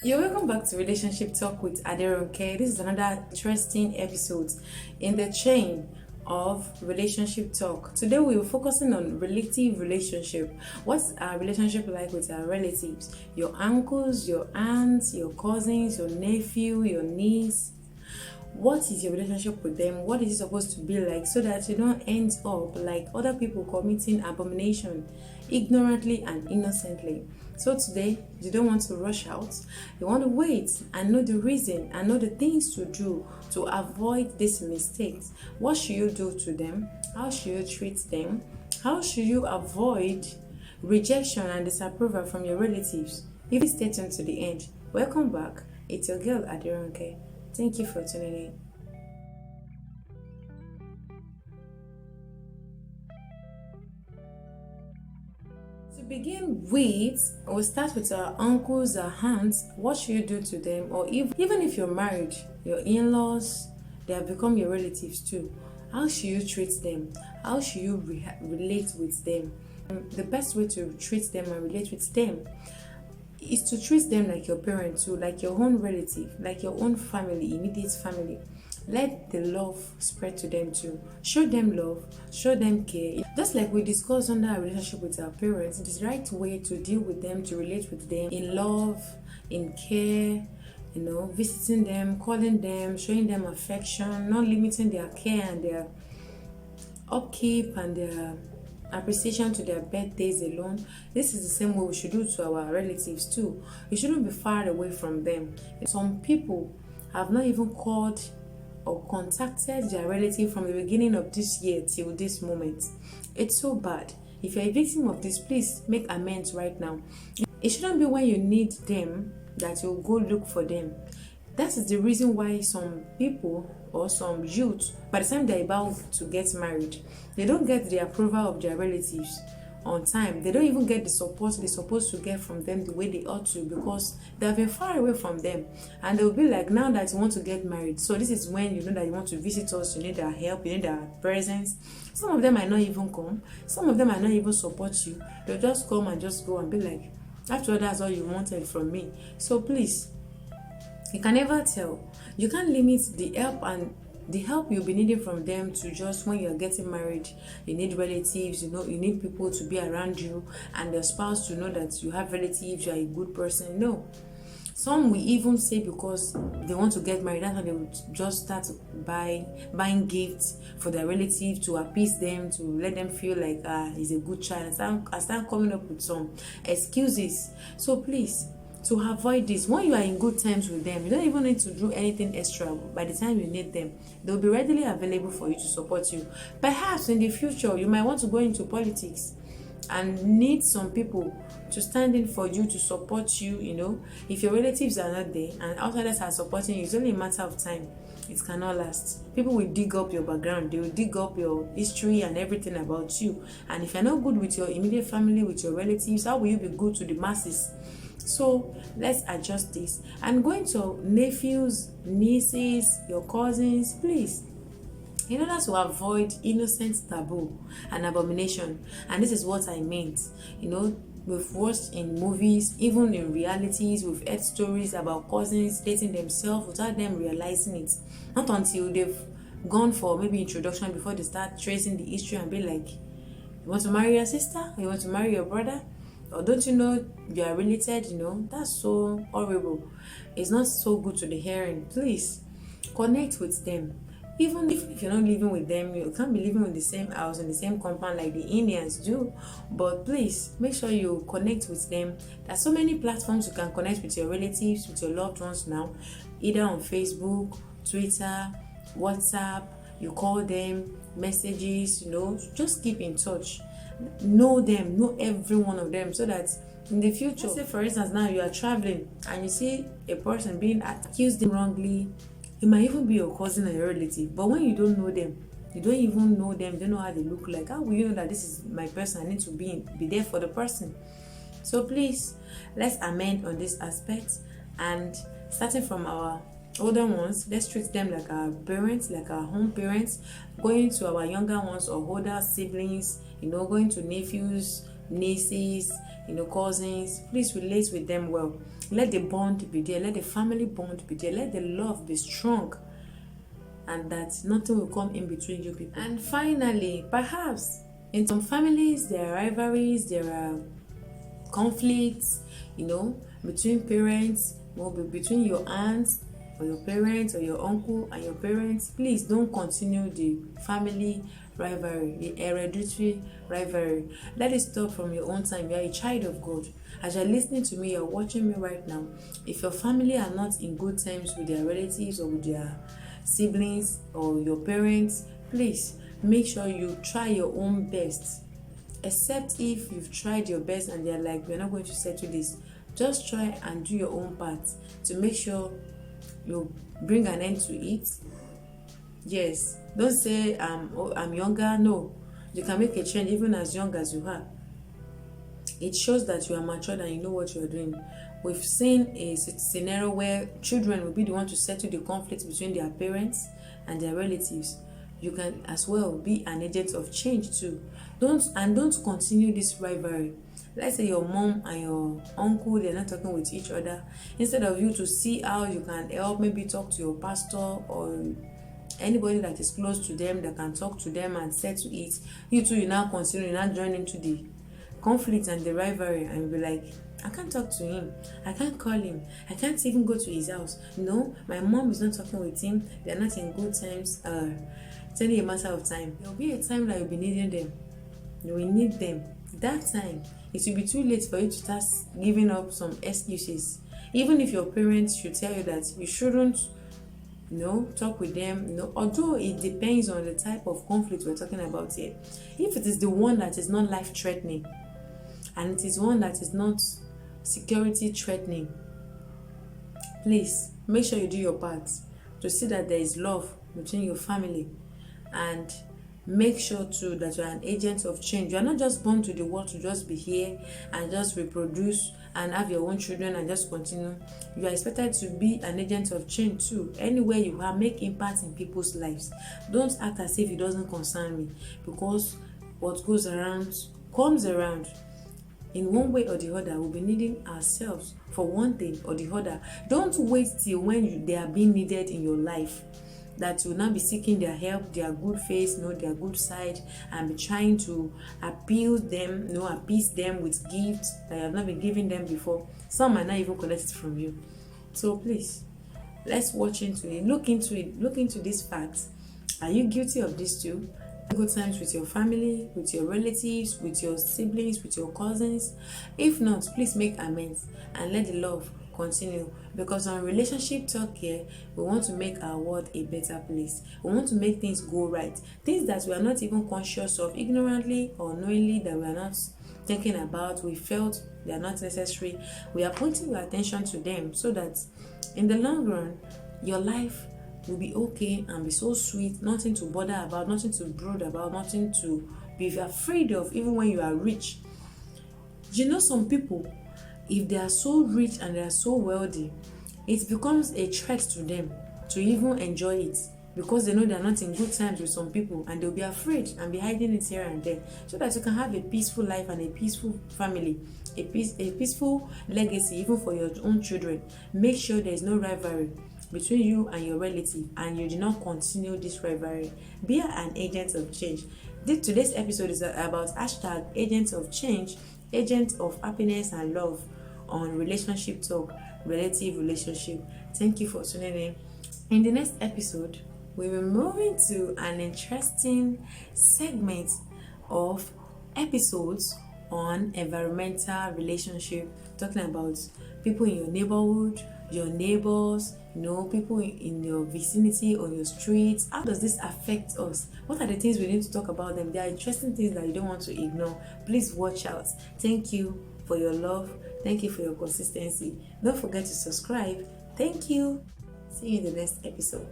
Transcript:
You're welcome back to Relationship Talk with Aderonke. This is another interesting episode in the chain of Relationship Talk. Today we are focusing on relative relationship. What's our relationship like with our relatives? Your uncles, your aunts, your cousins, your nephew, your niece. What is your relationship with them? What is it supposed to be like so that you don't end up like other people committing abomination ignorantly and innocently? So today, you don't want to rush out. You want to wait and know the reason and know the things to do to avoid these mistakes. What should you do to them? How should you treat them? How should you avoid rejection and disapproval from your relatives? If you stay tuned to the end, welcome back. It's your girl Aderonke. Thank you for tuning in. To begin with, we'll start with our uncles, our aunts. What should you do to them? Or even if you're married, your in-laws, they have become your relatives too. How should you treat them? How should you relate with them? The best way to treat them and relate with them is to treat them like your parent too, like your own relative, like your own family, immediate family. Let the love spread to them too. Show them love, show them care. Just like we discussed under our relationship with our parents, it is the right way to deal with them, to relate with them in love, in care, visiting them, calling them, showing them affection, not limiting their care and their upkeep and their appreciation to their birthdays alone. This is the same way we should do to our relatives too. We shouldn't be far away from them. Some people have not even called or contacted their relative from the beginning of this year till this moment. It's so bad. If you're a victim of this, please make amends right now. It shouldn't be when you need them that you'll go look for them. That is the reason why some people or some youth, by the time they're about to get married, they don't get the approval of their relatives on time. They don't even get the support they're supposed to get from them the way they ought to, because they've been far away from them. And they'll be like, now that you want to get married, so this is when you know that you want to visit us, you need our help, you need our presence. Some of them might not even come. Some of them might not even support you. They'll just come and just go and be like, after all, that's all you wanted from me. So please, you can never tell. You can't limit the help you'll be needing from them to just when you're getting married. You need relatives, you need people to be around you and your spouse to know that you have relatives, you're a good person. No. Some will even say because they want to get married, that's how they would just start buying gifts for their relative to appease them, to let them feel like he's a good child, and start coming up with some excuses. So please, to avoid this, when you are in good terms with them, you don't even need to do anything extra. By the time you need them, they'll be readily available for you to support you. Perhaps in the future, you might want to go into politics and need some people to stand in for you, to support you. If your relatives are not there and outsiders are supporting you, it's only a matter of time. It cannot last. People will dig up your background, they will dig up your history and everything about you. And if you're not good with your immediate family, with your relatives, how will you be good to the masses? So let's adjust this. And going to nephews, nieces, your cousins, please, in order to avoid innocent taboo and abomination. And this is what I meant. We've watched in movies, even in realities, we've heard stories about cousins dating themselves without them realizing it. Not until they've gone for maybe introduction before they start tracing the history and be like, you want to marry your sister? You want to marry your brother? Or don't you know you are related? That's so horrible. It's not so good to the hearing. Please connect with them. Even if you're not living with them, you can't be living in the same house, in the same compound like the Indians do. But please make sure you connect with them. There's so many platforms you can connect with your relatives, with your loved ones now, either on Facebook, Twitter, WhatsApp. You call them, messages, just keep in touch. Know them, know every one of them, so that in the future, let's say for instance now you are traveling and you see a person being accused wrongly. It might even be your cousin or your relative, but when you don't know them, you don't even know them, you don't know how they look like, how will you know that this is my person? I need to be there for the person. So please, let's amend on this aspect, and starting from our older ones, let's treat them like our parents, like our home parents. Going to our younger ones or older siblings, going to nephews, nieces, cousins. Please relate with them well. Let the bond be there. Let the family bond be there. Let the love be strong, and that nothing will come in between you people. And finally, perhaps in some families there are rivalries, there are conflicts, between parents, maybe between your aunts or your parents or your uncle and your parents. Please don't continue the family rivalry, the hereditary rivalry. Let it stop from your own time. You are a child of God. As you're listening to me, you're watching me right now. If your family are not in good terms with their relatives or with their siblings or your parents, please make sure you try your own best. Except if you've tried your best and they're like, we're not going to settle this, just try and do your own part to make sure you bring an end to it. Yes, don't say I'm younger. No, you can make a change even as young as you are. It shows that you are matured and you know what you're doing. We've seen a scenario where children will be the one to settle the conflict between their parents and their relatives. You can as well be an agent of change too. Don't continue this rivalry. Let's say your mom and your uncle, they're not talking with each other. Instead of you to see how you can help, maybe talk to your pastor or anybody that is close to them that can talk to them and settle it, you now continue, you now join into the conflict and the rivalry, and you'll be like, I can't talk to him, I can't call him, I can't even go to his house. No, my mom is not talking with him, they're not in good terms. It's only a matter of time. There'll be a time that you'll be needing them. You will need them. That time, it will be too late for you to start giving up some excuses. Even if your parents should tell you that you shouldn't, talk with them, although it depends on the type of conflict we're talking about here. If it is the one that is not life-threatening, and it is one that is not security-threatening, please make sure you do your part to see that there is love between your family, and make sure too that you are an agent of change. You are not just born to the world to just be here and just reproduce and have your own children and just continue. You are expected to be an agent of change too. Anywhere you are, make impact in people's lives. Don't act as if it doesn't concern me, because what goes around comes around. In one way or the other, we'll be needing ourselves for one thing or the other. Don't wait till when they are being needed in your life that you will now be seeking their help, their good face, their good side, and be trying to appease them with gifts that you have not been giving them before. Some might not even collect it from you. So please, let's watch into it. Look into these facts. Are you guilty of this too? Good times with your family, with your relatives, with your siblings, with your cousins? If not, please make amends and let the love continue, because on Relationship Talk here, we want to make our world a better place. We want to make things go right, things that we are not even conscious of, ignorantly or knowingly, that we are not thinking about, we felt they are not necessary. We are putting your attention to them so that in the long run your life will be okay and be so sweet, nothing to bother about, nothing to brood about, nothing to be afraid of, even when you are rich. Some people, if they are so rich and they are so wealthy, it becomes a threat to them to even enjoy it, because they know they are not in good times with some people, and they'll be afraid and be hiding it here and there, so that you can have a peaceful life and a peaceful family, a peaceful legacy even for your own children. Make sure there is no rivalry between you and your relative, and you do not continue this rivalry. Be an agent of change. Today's episode is about #agents of change, agents of happiness and love on Relationship Talk, relative relationship. Thank you for tuning in. In the next episode, we will move into an interesting segment of episodes on environmental relationship, talking about people in your neighborhood, your neighbors, people in your vicinity or your streets. How does this affect us? What are the things we need to talk about them? There are interesting things that you don't want to ignore. Please watch out. Thank you for your love. Thank you for your consistency. Don't forget to subscribe. Thank you. See you in the next episode.